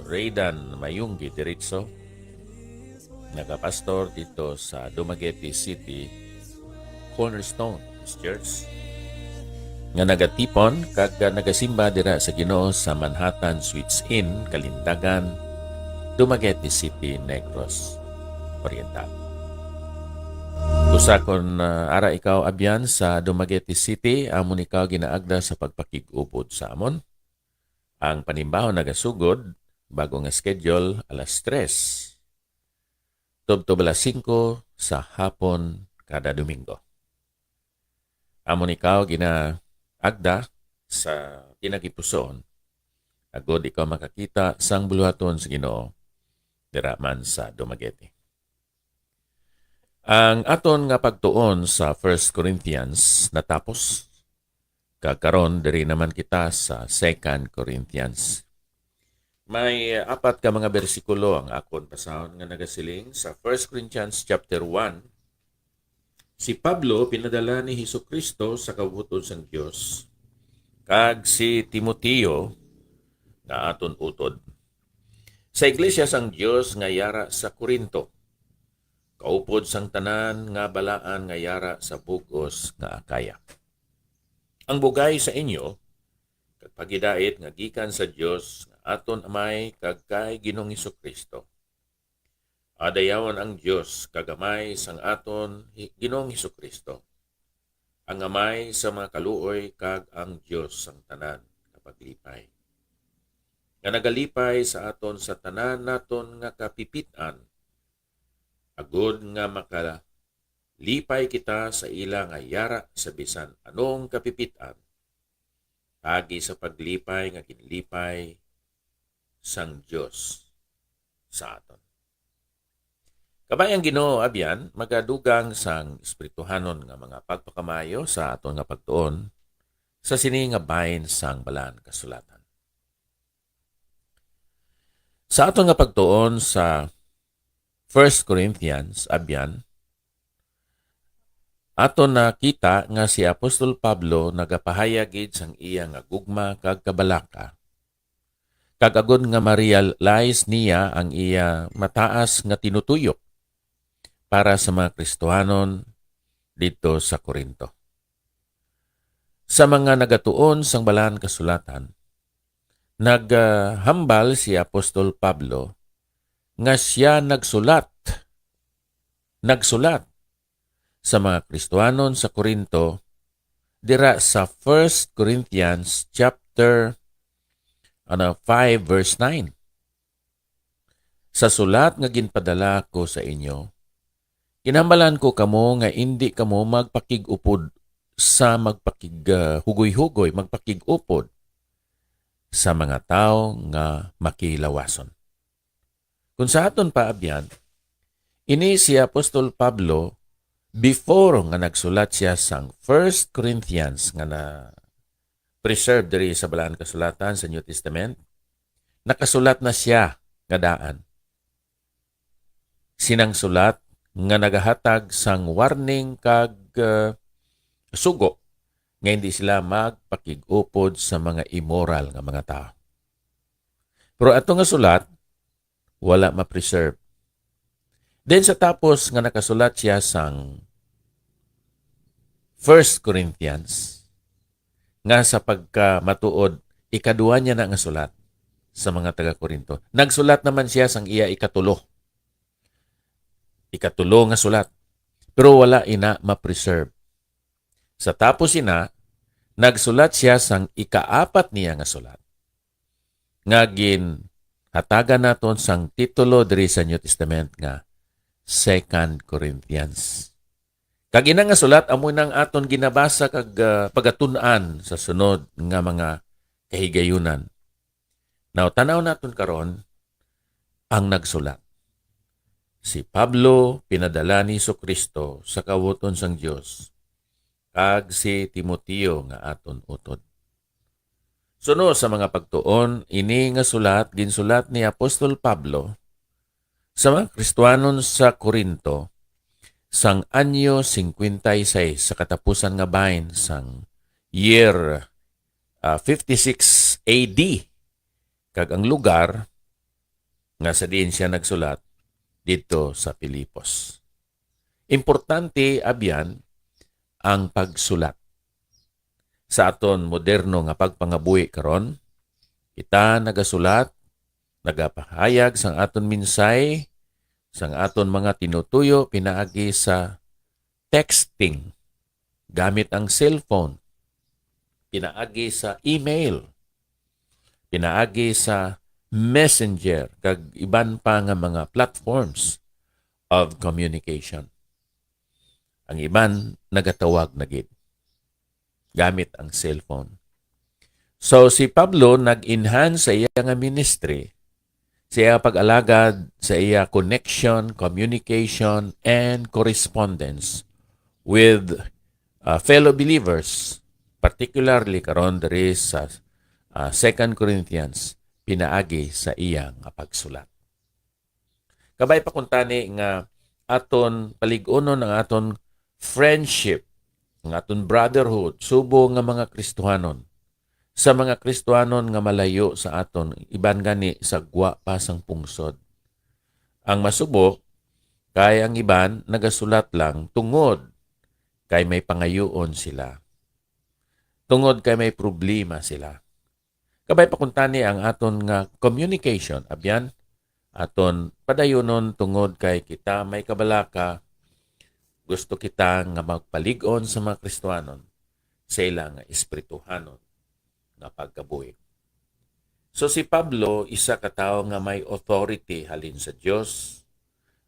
Raydan Mayunggi Diritso, nagapastor dito sa Dumaguete City, Cornerstone Church, nga nagatipon kag nagasimba dira sa Ginoo sa Manhattan Suites Inn, Kalindagan, Dumaguete City, Negros Oriental. Usa kon ara ikaw abyan sa Dumaguete City, amon ikaw ginaagda sa pagpakig-ubod sa amon. Ang panimbaho nagasugod bago nga schedule alas 3. Tubtob alas 5 sa hapon kada Domingo. Amon ikaw ginaagda sa kinagipusoon, agod ikaw makakita sang buluhaton sa Ginoo dira man sa Dumaguete. Ang aton nga pagtuon sa 1 Corinthians natapos. Kakaron diri naman kita sa 2 Corinthians. May apat ka mga bersikulo ang akon pasahon nga nagasiling sa 1 Corinthians chapter 1. Si Pablo pinadala ni Hesukristo sa kabuton sang Dios, kag si Timoteo nga aton utod sa iglesia sang Dios nga yara sa Corinto, kaupod sang tanan nga balaan nga yara sa bugos nga Akaya. Ang bugay sa inyo, kag pagidait nga gikan sa Dios nga aton amay kag kay Ginoong Hesukristo. Adayawan ang Dios kag amay sang aton Ginoong Hesukristo. Ang amay sa mga kaluoy kag ang Dios sang tanan kapaglipay. Nga nagalipay sa aton sa tanan naton nga kapipitan, agod nga lipay kita sa ila nga yara sa bisan anong kapipitan, agi sa paglipay nga ginlipay sang Dios sa aton. Kabayang Ginoo abyan, magadugang sang espirituhanon nga mga pagpakamayo sa aton nga pagtuon sa sini nga bahin sang balaan kasulatan. Sa aton nga pagtuon sa 1 Corinthians abyan, aton nakita nga si Apostol Pablo nagapahayag gid sang iya nga gugma kag kabalaka. Kag agud nga ma-realize niya ang iya mataas nga tinutuyok para sa mga Kristohanon dito sa Corinto. Sa mga nagatuon sang balaan kasulatan, naghambal si Apostol Pablo nga siya nagsulat sa mga Kristohanon sa Corinto dira sa 1 Corinthians chapter 5 verse 9. Sa sulat nga ginpadala ko sa inyo, kinahanglan ko kamo nga indi kamo magpakig-upod sa magpakig-hugoy-hugoy, magpakig-upod sa mga tao nga makilawason. Kung sa aton paabyan, ini si Apostol Pablo before nga nagsulat siya sang 1 Corinthians nga na preserved diri sa balaan kasulatan sa New Testament, nakasulat na siya nga daan. Sinang sulat nga nagahatag sang warning kag sugo nga hindi sila magpakig-upod sa mga immoral nga mga tao. Pero ato nga sulat wala ma-preserve. Then sa tapos nga nakasulat siya sang 1 Corinthians, nga sa pagkamatuod, ikaduha niya na nga sulat sa mga taga-Korinto. Nagsulat naman siya sang iya ikatulo. Ikatulo nga sulat. Pero wala ina ma-preserve. Sa tapos ina, nagsulat siya sang ikaapat niya nga sulat. Ngagin hatagan naton sang titulo diri sa New Testament nga 2 Corinthians. Kag ina nga sulat amo nang aton ginabasa kag pagatun-an sa sunod nga mga kahigayunan. Now tanaw naton karon ang nagsulat. Si Pablo pinadala ni Hesukristo sa kabuton sang Dios, kag si Timoteo nga aton utod. Suno sa mga pagtuon, ini nga sulat ginsulat ni Apostol Pablo sa mga Kristohanon sa Corinto sang anyo 56 sa katapusan nga bahin sang year 56 AD. Kag ang lugar nga sa diin siya nagsulat dito sa Pilipos. Importante abyan ang pagsulat. Sa aton moderno nga pagpangabuhi karon, kita nagasulat, nagapahayag sang aton minsay, sang aton mga tinutuyo pinaagi sa texting gamit ang cellphone, pinaagi sa email, pinaagi sa messenger kag iban pa nga mga platforms of communication. Ang iban nagatawag na gid gamit ang cellphone. So si Pablo nag-enhance sa iya nga ministry, sa iya pag-alagad, sa iya connection, communication, and correspondence with fellow believers, particularly karon diri sa 2 Corinthians, pinaagi sa iya nga pagsulat. Kabay pa kuntani nga aton palig-unon ang aton friendship, ang aton brotherhood, subo nga mga Kristohanon. Sa mga Kristohanon nga malayo sa aton, iban gani sa gwa pa sang pungsod. Ang masubo, kay ang iban nagasulat lang tungod kay may pangayoon sila. Tungod kay may problema sila. Kabay pa kuntani ang aton nga communication, abyan, aton padayonon tungod kay kita may kabalaka, gusto kita nga magpalig-on sa mga Kristohanon sa ilang espirituhanon nga pagkabuhi. So si Pablo, isa ka tawo nga may authority halin sa Dios,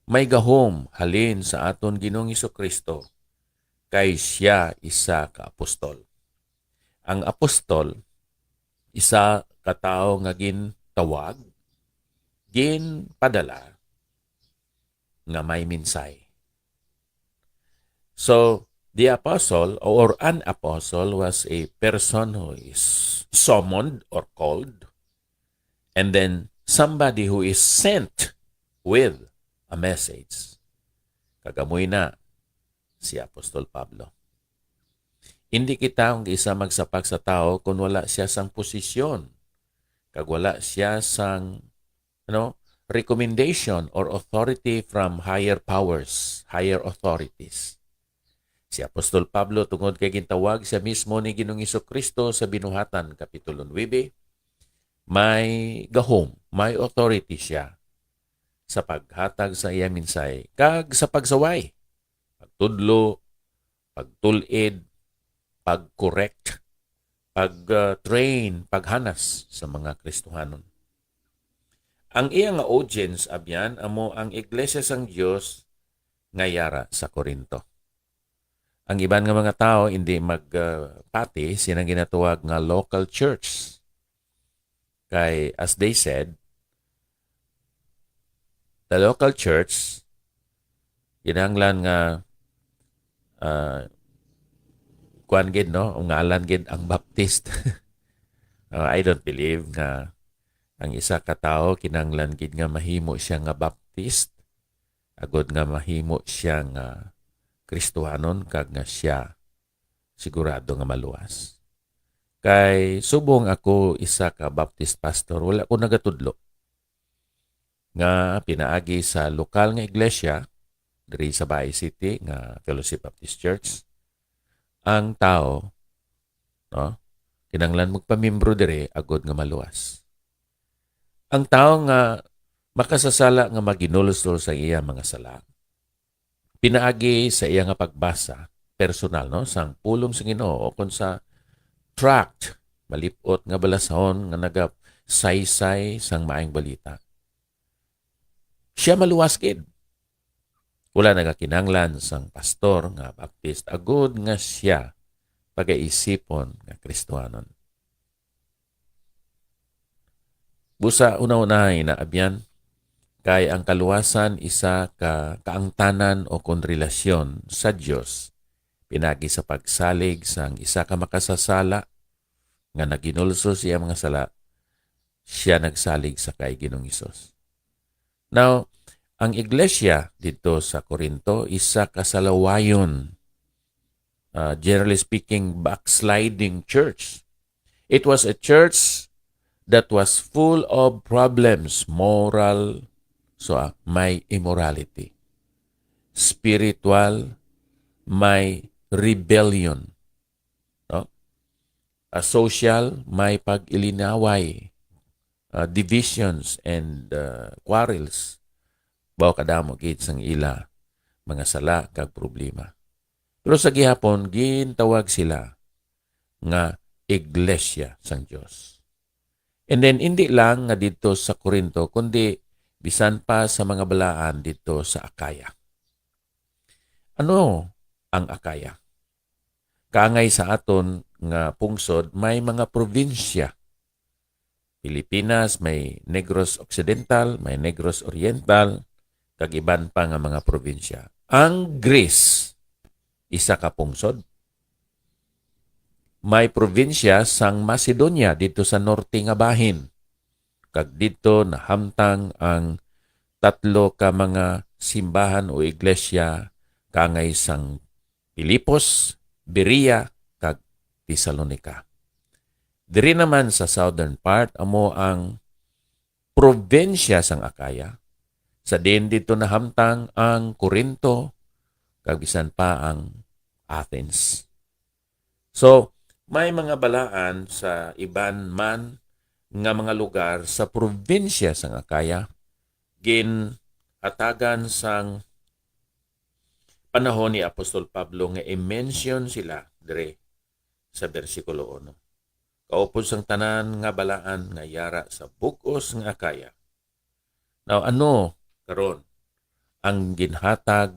may gahom halin sa aton Ginoong Hesukristo, kay siya isa ka apostol. Ang apostol, isa ka tawo nga gintawag, ginpadala nga may minsay. So, the apostle or an apostle was a person who is summoned or called, and then somebody who is sent with a message. Kagamoy na si Apostol Pablo. Hindi kita kung isa magsapak sa tao kung wala siya sang posisyon, kag wala siya sang recommendation or authority from higher powers, higher authorities. Si Apostol Pablo tungod kay gintawag siya mismo ni Ginoong Hesukristo sa Binuhatan Kapitulo 9, may gahom, may authority siya sa paghatag sa iya minsay kag sa pagsaway, pagtudlo, pagtulid, pag-correct, pag-train, paghanas sa mga Kristohanon. Ang iya nga audience abyan amo ang Iglesia sang Dios nga yara sa Corinto. Ang iban nga mga tao hindi magpati sinang ginatuwag nga local church. Kay as they said, the local church ginanglan nga kuan gid no, ngalan gid ang Baptist. I don't believe nga ang isa ka tawo kinanglan gid nga mahimo siya nga Baptist, agod nga mahimo siya nga Kristohanon kag nga siya sigurado nga maluwas. Kay subong ako isa ka Baptist pastor, wala ko nagatudlo nga pinaagi sa lokal nga iglesia diri sa Baay City nga Fellowship Baptist Church. Ang tao kinanglan magpamimbro diri agod nga maluwas. Ang tao nga makasasala nga maginulustol sa iya mga sala, pinaagi sa iya nga pagbasa personal sang pulong sa Ginoo o kun sa tract malipot nga balasahon nga nagasaysay sang maayong balita. Siya maluwas gid. Wala nagakinanglan sang pastor nga Baptist agud nga siya pagaisipon nga Kristohanon. Busa una-unahay na abyan, kay ang kaluwasan isa ka kaangtanan o konrelasyon sa Dios pinagi sa pagsalig sang isa ka makasasala nga naginulso siya mga sala, siya nagsalig sa kay Ginoong Hesus. Now, ang iglesia dito sa Corinto isa ka salawayon, generally speaking, backsliding church. It was a church that was full of problems, moral, so may immorality. Spiritual, may rebellion. No? Social, may pag-ilinaway, divisions and quarrels. Bawa kadamo gid sang ila mga sala kag problema. Pero sa gihapon gintawag sila nga iglesia sang Dios. And then hindi lang nga dito sa Corinto kundi bisan pa sa mga balaan dito sa Akaya. Ano ang Akaya? Kaangay sa aton nga pungsod may mga probinsya. Pilipinas may Negros Occidental, may Negros Oriental, kag iban pa nga mga probinsya. Ang Greece, isa ka pungsod. May probinsya sang Macedonia dito sa norte nga bahin. Kag dito nahamtang ang tatlo ka mga simbahan o iglesia kangay sang Pilipos, Berea, kag Thessalonica. Diri naman sa southern part, amo ang probinsya sang Akaya. Sa din dito nahamtang ang Corinto, kag bisan pa ang Athens. So, may mga balaan sa iban man nga mga lugar sa probinsya sang Akaya, ginhatagan sang panahon ni Apostol Pablo nga i-mention sila dire sa bersikulo 1. Kaupod sang tanan nga balaan nga yara sa bug-os nga Akaya. Now, ano karon ang ginhatag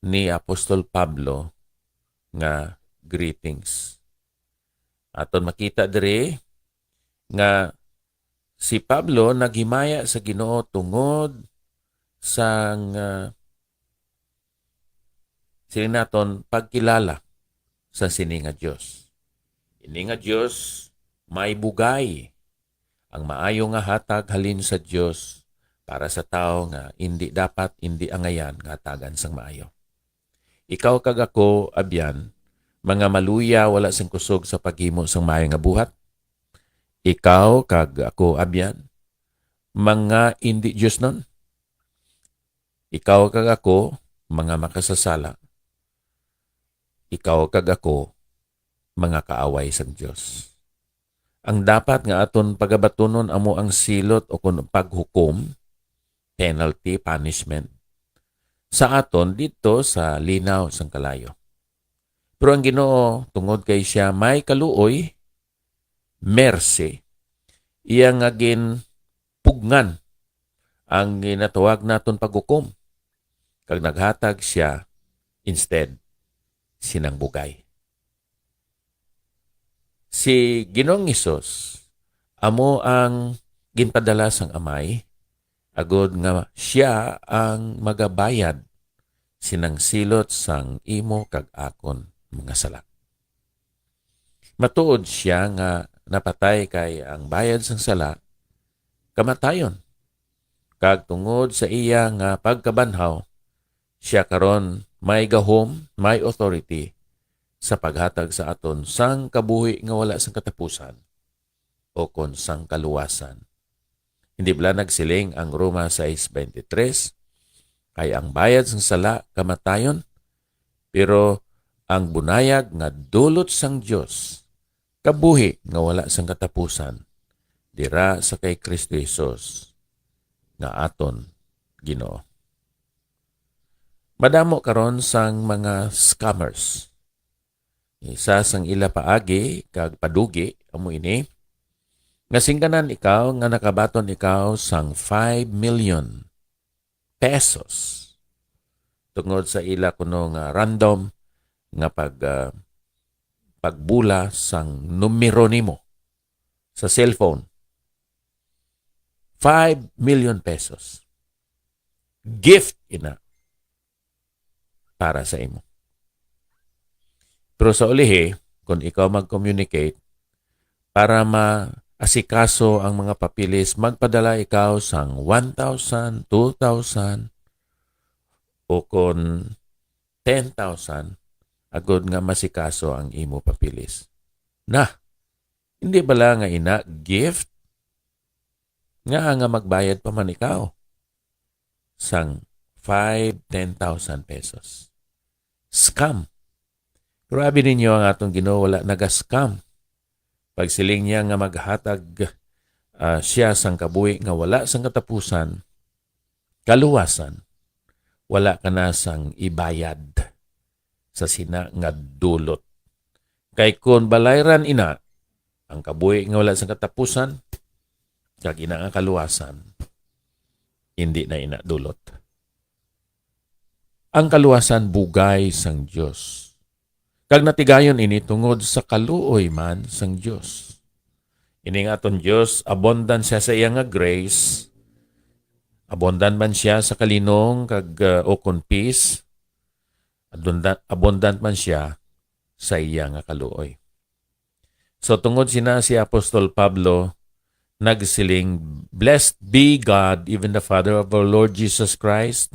ni Apostol Pablo nga greetings? Aton makita dire nga si Pablo naghimaya sa Ginoo tungod sang naton pagkilala sa sini nga Dios. Ini nga Dios may bugay ang maayo nga hatag halin sa Dios para sa tao nga hindi angayan nga hatagan sang maayo. Ikaw kag ako abyan mga maluya wala sing kusog sa paghimo sang maayo nga buhat. Ikaw kag ako abyan mga hindi Dios nun. Ikaw kag ako mga makasasala. Ikaw kag ako mga kaaway sang Dios. Ang dapat nga aton pagabatunon amo ang silot o kun paghukom, penalty, punishment sa aton dito sa linaw sang kalayo. Pero ang Ginoo tungod kay siya may kaluoy, mercy, iya nga ginpugnan ang ginatawag naton paghukom. Kag naghatag siya instead sinang bugay. Si Ginoong Hesus amo ang ginpadala sang Amay agod nga siya ang magabayad sinang silot sang imo kag akon mga sala. Matuod siya nga napatay kay ang bayad sang sala kamatayon. Kag tungod sa iya nga pagkabanhaw, siya karon may gahom, may authority sa paghatag sa aton sang kabuhi nga wala sang katapusan o kon sang kaluwasan. Hindi bala nagsiling ang Roma 6:23 kay ang bayad sang sala kamatayon, pero ang bunayag nga dulot sang Dios kabuhi nga wala sang katapusan dira sa kay Kristo Jesus nga aton Ginoo. Madamo karon sang mga scammers. Isa sang ila paagi kag padugi amo ini nga singganan ikaw nga nakabaton ikaw sang 5 million pesos tungod sa ila kuno nga random nga pagbula sang numero nimo sa cellphone. 5 million pesos. Gift ina para sa imo. Pero sa ulihi, kung ikaw mag-communicate, para maasikaso ang mga papilis, magpadala ikaw sang 1,000, 2,000, o kung 10,000, agod nga masikaso ang imo papilis. Hindi bala nga ina gift nga magbayad pa man ikaw sang 5-10,000 pesos. Scam. Grabe ninyo ang atong Ginoo, wala naga-scam. Pag siling niya nga maghatag siya sang kabuhi nga wala sang katapusan, kaluwasan, wala ka na sang ibayad sa sina nga dulot. Kay kung balayran ina, ang kabuhi nga wala sang katapusan, kag ina nga kaluwasan, hindi na ina dulot. Ang kaluwasan bugay sang Dios. Kag natigayon ini tungod sa kaluoy man sang Dios. Ini nga aton Dios, abundant siya sa iya nga grace, abundant man siya sa kalinong kag okon peace, abundant man siya sa iya nga kaluoy. So tungod sina si Apostol Pablo, nagsiling, "Blessed be God, even the Father of our Lord Jesus Christ,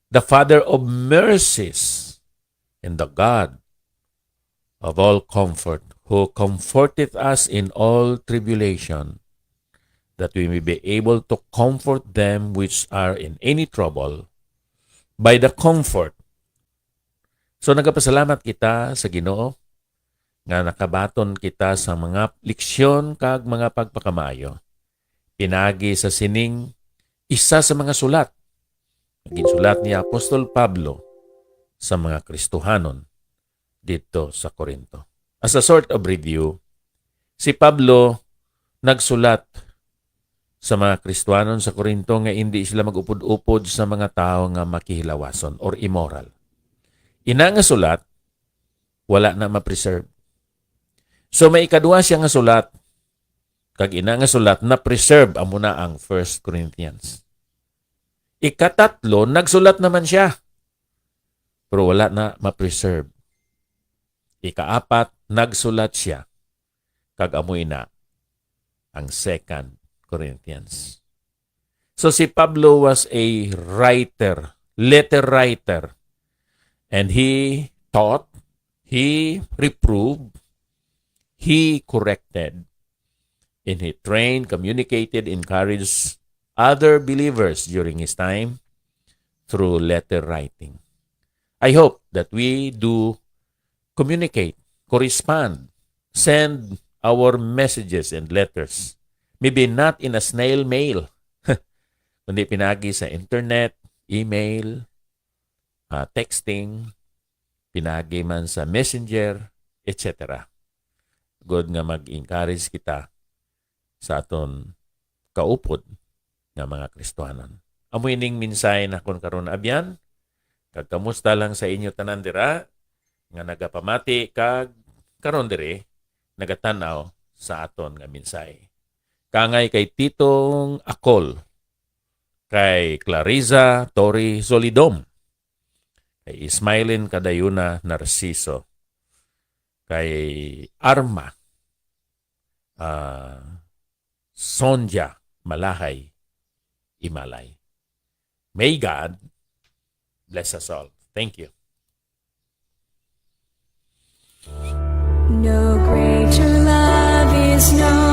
the Father of mercies, and the God of all comfort, who comforteth us in all tribulation, that we may be able to comfort them which are in any trouble by the comfort." So nagapasalamat kita sa Ginoo nga nakabaton kita sa mga leksyon kag mga pagpakamayo. Pinagi sa sining isa sa mga sulat. Ginsulat ni Apostol Pablo sa mga Kristohanon dito sa Corinto. As a sort of review, si Pablo nagsulat sa mga Kristohanon sa Corinto nga hindi sila mag-upod-upod sa mga tao nga makihilawason or immoral. Ina nga sulat, wala na ma-preserve. So may ikadua siya nga sulat, kag ina nga sulat na preserve amo na ang 1 Corinthians. Ikatatlo, nagsulat naman siya, pero wala na ma-preserve. Ikaapat, nagsulat siya, kag amoy na ang 2 Corinthians. So si Pablo was a writer, letter writer, and he taught, he reproved, he corrected, and he trained, communicated, encouraged other believers during his time through letter writing. I hope that we do communicate, correspond, send our messages and letters. Maybe not in a snail mail, kundi pinagi sa internet, email, texting, pinagi man sa messenger, etc. Good nga mag-encourage kita sa aton kaupod nga mga Kristohanon. Amoy ning minsay na kon karon abyan, kag kamusta lang sa inyo tanan dira nga nagapamati kag karon diri nagatanaw sa aton nga minsay. Kangay kay Titong Akol, kay Clariza Tori Solidom, kay Ismailin Kadayuna Narciso, kay Arma Sonja Malahay Imalay. May God bless us all. Thank you. No greater love is known.